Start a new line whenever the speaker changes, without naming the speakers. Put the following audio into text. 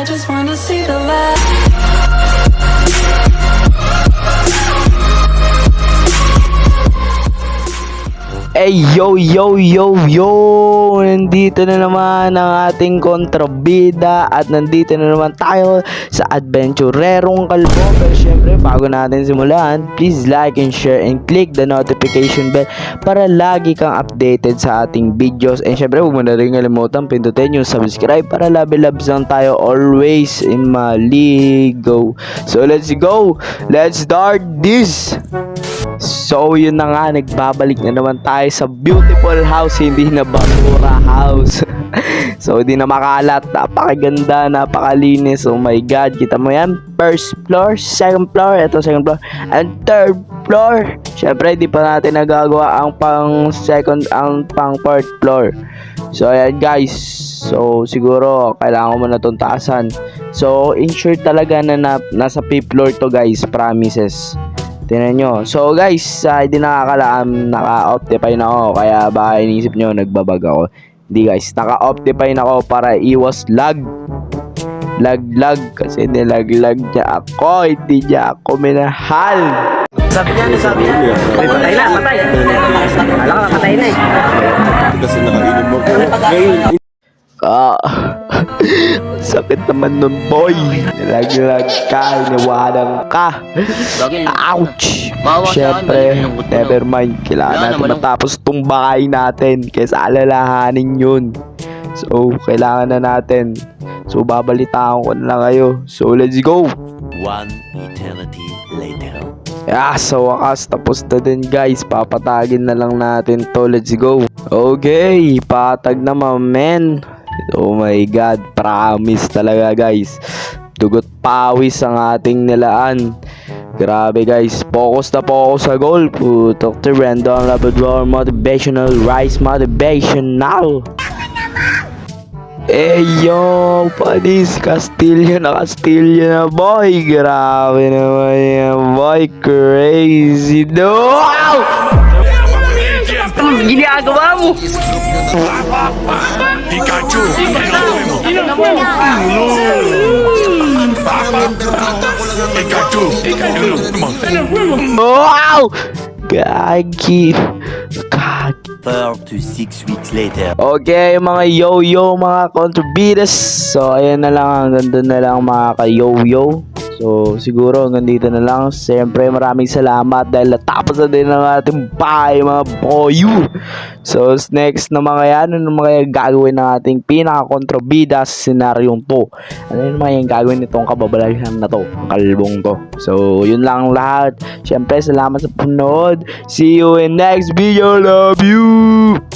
just wanna see the light.
Hey yo yo yo yo, nandito na naman ang ating kontrabida at nandito na naman tayo sa Adventurerong Kalbo. Pero syempre bago natin simulan, please like and share and click the notification bell para lagi kang updated sa ating videos. And syempre huwag mo na rin kalimutan pindutin yung subscribe para labi-labs lang tayo always in maligo. So let's go, let's start this. So yun na nga, nagbabalik na naman tayo sa beautiful house, hindi na basura house. So di na makalat, napakaganda, napakalinis. Oh my god, kita mo yan, first floor, second floor, ito second floor, and third floor. Syempre di pa natin nagagawa ang pang second, ang pang fourth floor. So ayan guys, so siguro kailangan mo na itong taasan. So ensure talaga na nasa 5th floor to guys, promises. Tingnan nyo. So guys, hindi nakakalaan, naka-optify na ako. Kaya baka inisip nyo, nagbabag ako. Hindi guys, naka-optify na ako para iwas lag. Lag. Kasi nilag-lag niya ako. Hindi niya ako minahal.
Sabi niya. Patay na. Alam ka, patay na eh.
Kasi nakainom mo.
Sakit naman nun boy. Nilag-lag ka, iniwanan ka. Ouch. Syempre, never mind. Kailangan natin matapos itong bahay natin kaysa alalahanin yun. So, kailangan na natin. So, babalitaan ko na lang kayo. So, let's go.
One eternity later.
Sa wakas, tapos na din guys. Papatagin na lang natin to. Let's go. Okay, patag na men. Oh my god, promise talaga guys. Dugot pawis ang ating nilaan. Grabe guys, focus na focus sa goal. Putok to random Labrador motivational rise motivational. Yo, panis Castillo na boy. Grabe naman yan boy, crazy no.
Ginagawa mo.
Pikachu!
Wow! Gagi. God.
4 to 6 weeks later.
Okay, mga yo-yo, mga contributors. So, ayan na lang. Hanggang doon na lang mga ka-yo-yo. So, siguro hanggang dito na lang. Siyempre, maraming salamat dahil natapos na din ang ating bahay, mga boyo. So, next na mga yan, ano mga gagawin ng ating pinaka-contribida sa senaryong to? Ano yung mga gagawin nitong kababalahan na to? Ang kalbong to. So, yun lang lahat. Siyempre, salamat sa panood. See you in next video. Love you!